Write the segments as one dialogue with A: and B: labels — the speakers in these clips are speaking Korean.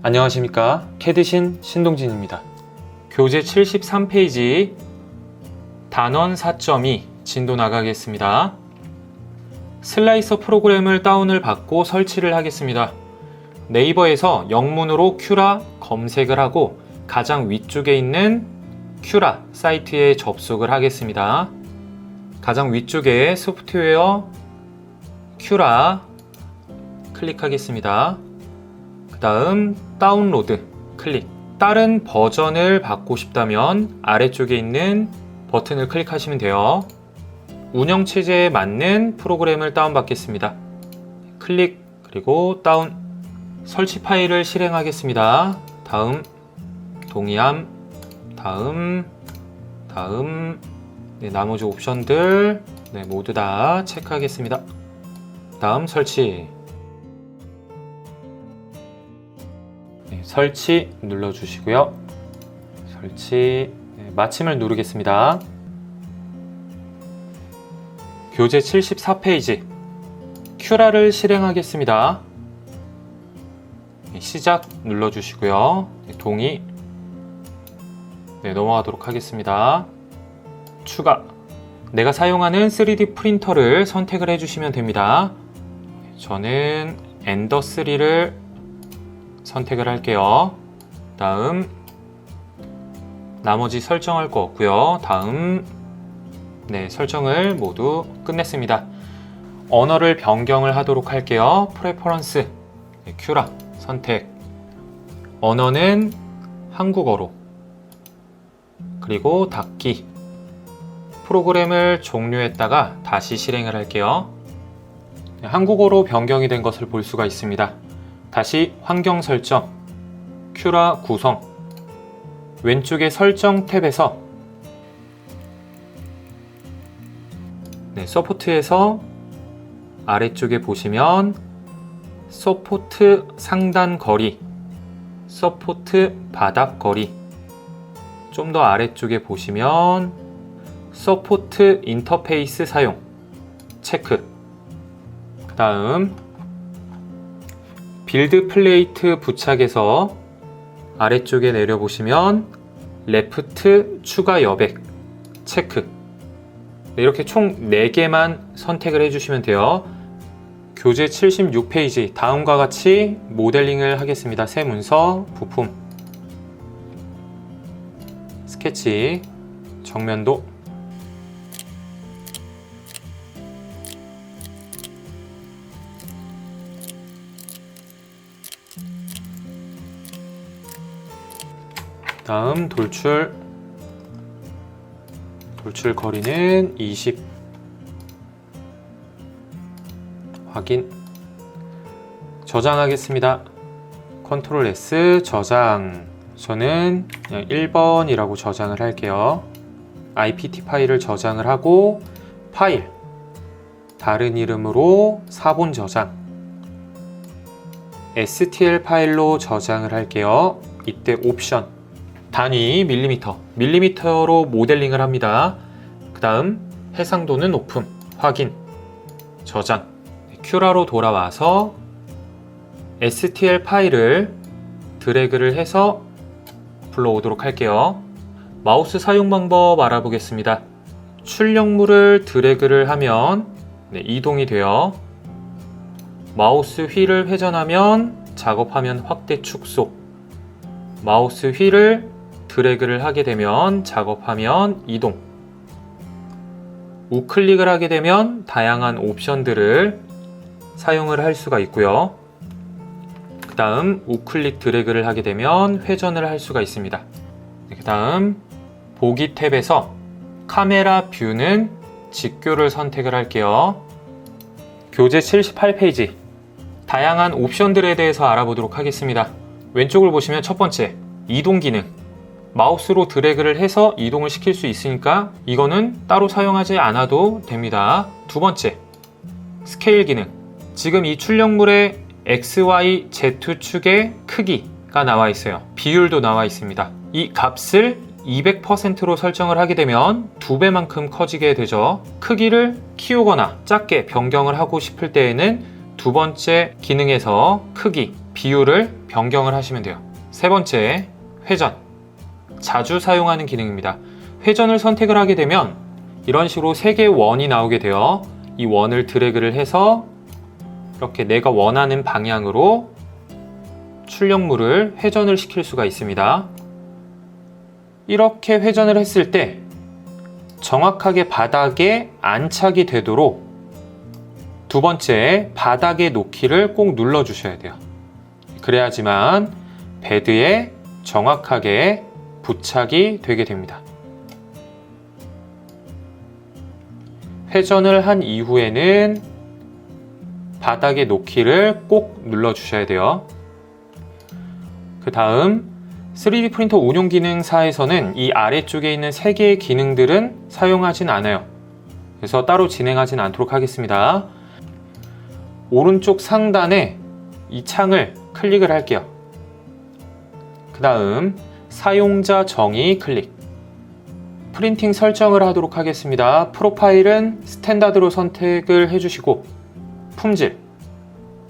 A: 안녕하십니까, 캐드신 신동진입니다. 교재 73페이지 단원 4.2 진도 나가겠습니다. 슬라이서 프로그램을 다운을 받고 설치를 하겠습니다. 네이버에서 영문으로 큐라 검색을 하고 가장 위쪽에 있는 큐라 사이트에 접속을 하겠습니다. 가장 위쪽에 소프트웨어 큐라 클릭하겠습니다. 그 다음 다운로드 클릭. 다른 버전을 받고 싶다면 아래쪽에 있는 버튼을 클릭하시면 돼요. 운영체제에 맞는 프로그램을 다운받겠습니다. 클릭, 그리고 다운. 설치 파일을 실행하겠습니다. 다음, 동의함, 다음, 나머지 옵션들 모두 다 체크하겠습니다. 다음 설치. 설치 눌러주시고요. 설치, 마침을 누르겠습니다. 교재 74페이지 큐라를 실행하겠습니다. 시작 눌러주시고요. 동의. 넘어가도록 하겠습니다. 추가. 내가 사용하는 3D 프린터를 선택을 해주시면 됩니다. 저는 엔더 3를 선택을 할게요. 다음, 나머지 설정할 거 없고요. 다음, 설정을 모두 끝냈습니다. 언어를 변경을 하도록 할게요. 프레퍼런스, 큐라 선택. 언어는 한국어로. 그리고 닫기. 프로그램을 종료했다가 다시 실행을 할게요. 한국어로 변경이 된 것을 볼 수가 있습니다. 다시 환경 설정, 큐라 구성. 왼쪽의 설정 탭에서 서포트에서 아래쪽에 보시면 서포트 상단 거리, 서포트 바닥 거리. 좀 더 아래쪽에 보시면 서포트 인터페이스 사용 체크. 그 다음 빌드 플레이트 부착에서 아래쪽에 내려보시면 레프트 추가 여백 체크. 이렇게 총 4개만 선택을 해주시면 돼요. 교재 76페이지 다음과 같이 모델링을 하겠습니다. 새 문서, 부품, 스케치, 정면도. 다음 돌출 거리는 20. 확인. 저장하겠습니다. 컨트롤 S 저장. 저는 그냥 1번이라고 저장을 할게요. IPT 파일을 저장을 하고 파일 다른 이름으로 사본 저장, STL 파일로 저장을 할게요. 이때 옵션 단위 밀리미터로 모델링을 합니다. 그 다음 해상도는 오픈, 확인, 저장. 큐라로 돌아와서 STL 파일을 드래그를 해서 불러오도록 할게요. 마우스 사용 방법 알아보겠습니다. 출력물을 드래그를 하면 이동이 돼요. 마우스 휠을 회전하면 작업화면 확대 축소. 마우스 휠을 드래그를 하게 되면 작업화면 이동. 우클릭을 하게 되면 다양한 옵션들을 사용을 할 수가 있고요. 그 다음 우클릭 드래그를 하게 되면 회전을 할 수가 있습니다. 그 다음 보기 탭에서 카메라 뷰는 직교를 선택을 할게요. 교재 78페이지 다양한 옵션들에 대해서 알아보도록 하겠습니다. 왼쪽을 보시면 첫 번째 이동 기능. 마우스로 드래그를 해서 이동을 시킬 수 있으니까 이거는 따로 사용하지 않아도 됩니다. 두 번째 스케일 기능. 지금 이 출력물의 X, Y, Z 축의 크기가 나와 있어요. 비율도 나와 있습니다. 이 값을 200%로 설정을 하게 되면 2배만큼 커지게 되죠. 크기를 키우거나 작게 변경을 하고 싶을 때에는 두 번째 기능에서 크기, 비율을 변경을 하시면 돼요. 세 번째, 회전. 자주 사용하는 기능입니다. 회전을 선택을 하게 되면 이런 식으로 3개의 원이 나오게 돼요. 이 원을 드래그를 해서 이렇게 내가 원하는 방향으로 출력물을 회전을 시킬 수가 있습니다. 이렇게 회전을 했을 때 정확하게 바닥에 안착이 되도록 두 번째, 바닥에 놓기를 꼭 눌러 주셔야 돼요. 그래야지만 베드에 정확하게 부착이 되게 됩니다. 회전을 한 이후에는 바닥에 놓기를 꼭 눌러 주셔야 돼요. 그 다음 3D 프린터 운용 기능사에서는 이 아래쪽에 있는 3개의 기능들은 사용하진 않아요. 그래서 따로 진행하진 않도록 하겠습니다. 오른쪽 상단에 이 창을 클릭을 할게요. 그 다음 사용자 정의 클릭. 프린팅 설정을 하도록 하겠습니다. 프로파일은 스탠다드로 선택을 해주시고 품질,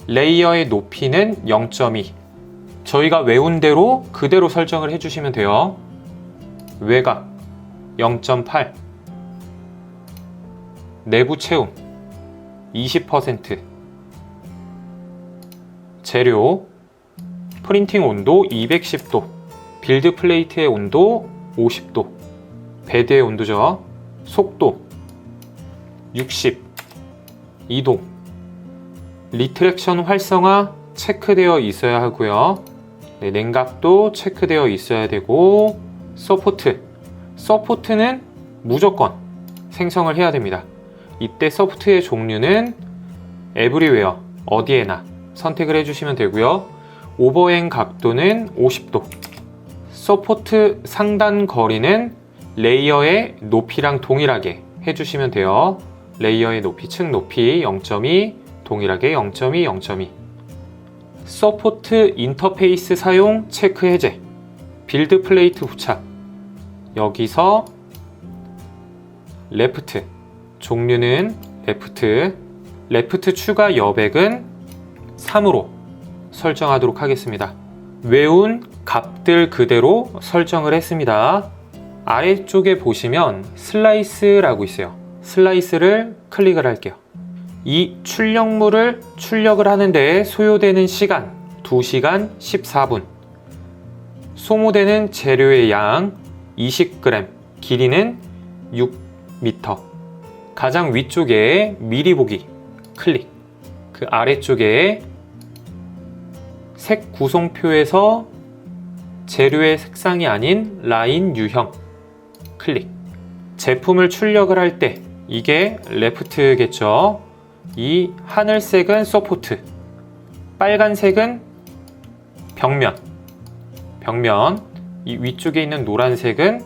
A: 레이어의 높이는 0.2. 저희가 외운 대로 그대로 설정을 해주시면 돼요. 외곽 0.8, 내부 채움 20%, 재료, 프린팅 온도 210도, 빌드 플레이트의 온도 50도, 베드의 온도죠. 속도 60, 이동, 리트랙션 활성화 체크되어 있어야 하고요. 네, 냉각도 체크되어 있어야 되고, 서포트는 무조건 생성을 해야 됩니다. 이때 서포트의 종류는 에브리웨어, 어디에나 선택을 해주시면 되고요. 오버행 각도는 50도, 서포트 상단 거리는 레이어의 높이랑 동일하게 해주시면 돼요. 레이어의 높이, 층 높이 0.2, 동일하게 0.2, 0.2. 서포트 인터페이스 사용 체크 해제, 빌드 플레이트 부착. 여기서 레프트, 종류는 레프트 추가 여백은 3으로 설정하도록 하겠습니다. 외운 값들 그대로 설정을 했습니다. 아래쪽에 보시면 슬라이스라고 있어요. 슬라이스를 클릭을 할게요. 이 출력물을 출력을 하는데 소요되는 시간 2시간 14분, 소모되는 재료의 양 20g, 길이는 6m. 가장 위쪽에 미리 보기 클릭. 그 아래쪽에 색 구성표에서 재료의 색상이 아닌 라인 유형 클릭. 제품을 출력을 할 때 이게 레프트겠죠. 이 하늘색은 서포트, 빨간색은 벽면, 이 위쪽에 있는 노란색은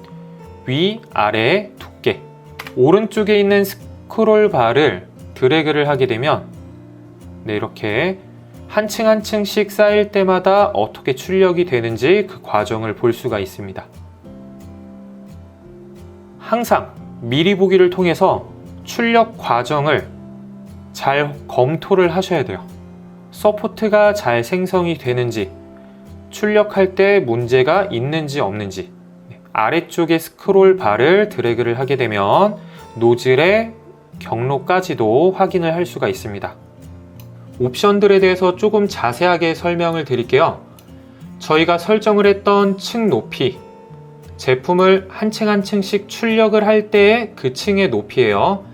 A: 위, 아래 두께. 오른쪽에 있는 스크롤 바를 드래그를 하게 되면 네, 이렇게 한 층 한 층씩 쌓일 때마다 어떻게 출력이 되는지 그 과정을 볼 수가 있습니다. 항상 미리 보기를 통해서 출력 과정을 잘 검토를 하셔야 돼요. 서포트가 잘 생성이 되는지, 출력할 때 문제가 있는지 없는지. 아래쪽에 스크롤 바를 드래그를 하게 되면 노즐의 경로까지도 확인을 할 수가 있습니다. 옵션들에 대해서 조금 자세하게 설명을 드릴게요. 저희가 설정을 했던 층 높이, 제품을 한 층 한 층씩 출력을 할 때의 그 층의 높이예요.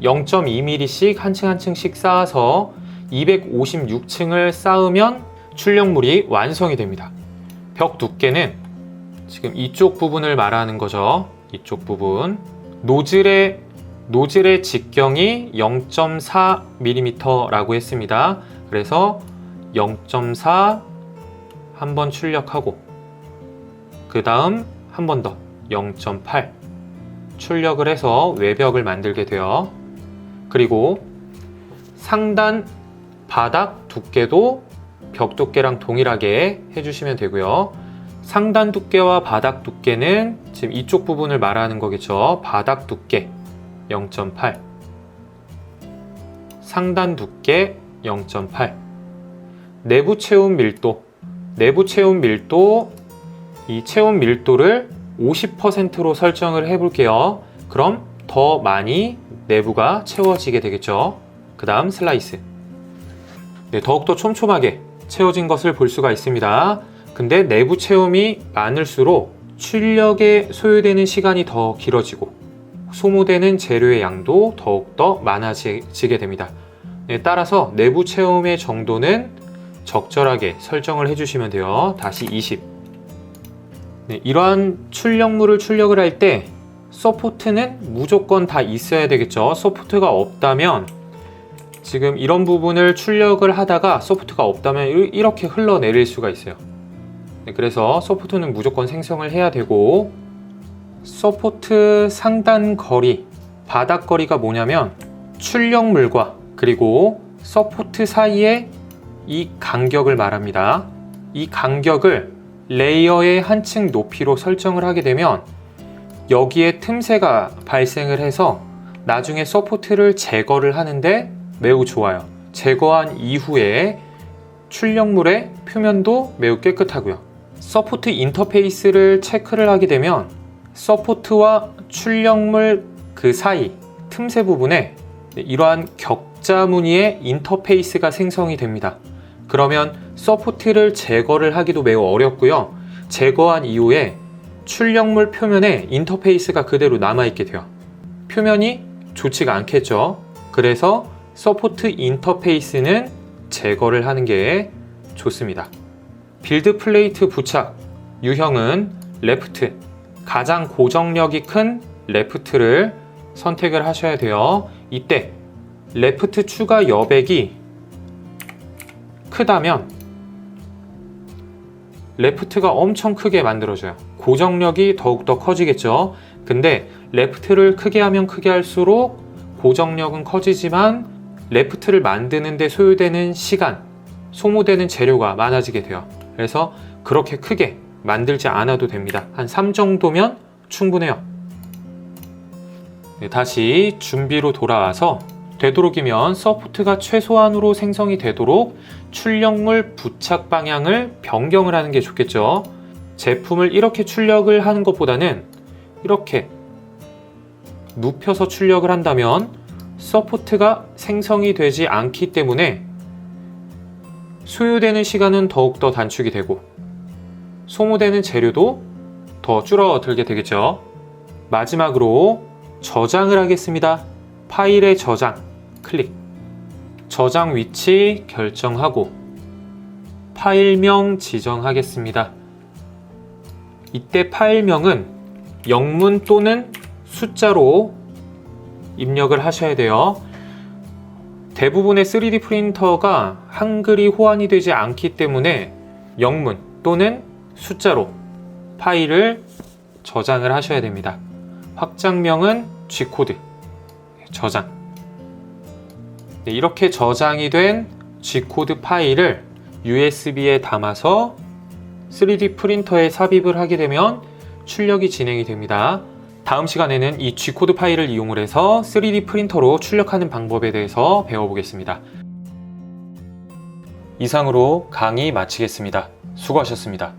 A: 0.2mm씩 한 층 한 층씩 쌓아서 256층을 쌓으면 출력물이 완성이 됩니다. 벽 두께는 지금 이쪽 부분을 말하는 거죠. 이쪽 부분. 노즐의 직경이 0.4mm라고 했습니다. 그래서 0.4 한번 출력하고, 그 다음 한 번 더 0.8 출력을 해서 외벽을 만들게 돼요. 그리고 상단 바닥 두께도 벽 두께랑 동일하게 해주시면 되고요. 상단 두께와 바닥 두께는 지금 이쪽 부분을 말하는 거겠죠. 바닥 두께 0.8, 상단 두께 0.8. 내부 체온 밀도, 이 체온 밀도를 50%로 설정을 해 볼게요. 그럼 더 많이 내부가 채워지게 되겠죠. 그 다음 슬라이스. 네, 더욱더 촘촘하게 채워진 것을 볼 수가 있습니다. 근데 내부 체험이 많을수록 출력에 소요되는 시간이 더 길어지고 소모되는 재료의 양도 더욱더 많아지게 됩니다. 네, 따라서 내부 체험의 정도는 적절하게 설정을 해주시면 돼요. 다시 20. 네, 이러한 출력물을 출력을 할 때 서포트는 무조건 다 있어야 되겠죠. 서포트가 없다면 지금 이런 부분을 출력을 하다가 서포트가 없다면 이렇게 흘러내릴 수가 있어요. 네, 그래서 서포트는 무조건 생성을 해야 되고, 서포트 상단 거리, 바닥 거리가 뭐냐면 출력물과 그리고 서포트 사이의 이 간격을 말합니다. 이 간격을 레이어의 한층 높이로 설정을 하게 되면 여기에 틈새가 발생을 해서 나중에 서포트를 제거를 하는데 매우 좋아요. 제거한 이후에 출력물의 표면도 매우 깨끗하고요. 서포트 인터페이스를 체크를 하게 되면 서포트와 출력물 그 사이 틈새 부분에 이러한 격자 무늬의 인터페이스가 생성이 됩니다. 그러면 서포트를 제거를 하기도 매우 어렵고요. 제거한 이후에 출력물 표면에 인터페이스가 그대로 남아있게 돼요. 표면이 좋지가 않겠죠. 그래서 서포트 인터페이스는 제거를 하는 게 좋습니다. 빌드 플레이트 부착 유형은 레프트, 가장 고정력이 큰 레프트를 선택을 하셔야 돼요. 이때 레프트 추가 여백이 크다면 레프트가 엄청 크게 만들어져요. 고정력이 더욱더 커지겠죠. 근데 레프트를 크게 하면 크게 할수록 고정력은 커지지만 레프트를 만드는 데 소요되는 시간, 소모되는 재료가 많아지게 돼요. 그래서 그렇게 크게 만들지 않아도 됩니다. 한 3 정도면 충분해요. 네, 다시 준비로 돌아와서 되도록이면 서포트가 최소한으로 생성이 되도록 출력물 부착 방향을 변경을 하는 게 좋겠죠. 제품을 이렇게 출력을 하는 것보다는 이렇게 눕혀서 출력을 한다면 서포트가 생성이 되지 않기 때문에 소요되는 시간은 더욱더 단축이 되고 소모되는 재료도 더 줄어들게 되겠죠. 마지막으로 저장을 하겠습니다. 파일의 저장 클릭, 저장 위치 결정하고 파일명 지정하겠습니다. 이때 파일명은 영문 또는 숫자로 입력을 하셔야 돼요. 대부분의 3D 프린터가 한글이 호환이 되지 않기 때문에 영문 또는 숫자로 파일을 저장을 하셔야 됩니다. 확장명은 G코드 저장. 네, 이렇게 저장이 된 G코드 파일을 USB에 담아서 3D 프린터에 삽입을 하게 되면 출력이 진행이 됩니다. 다음 시간에는 이 G코드 파일을 이용을 해서 3D 프린터로 출력하는 방법에 대해서 배워보겠습니다. 이상으로 강의 마치겠습니다. 수고하셨습니다.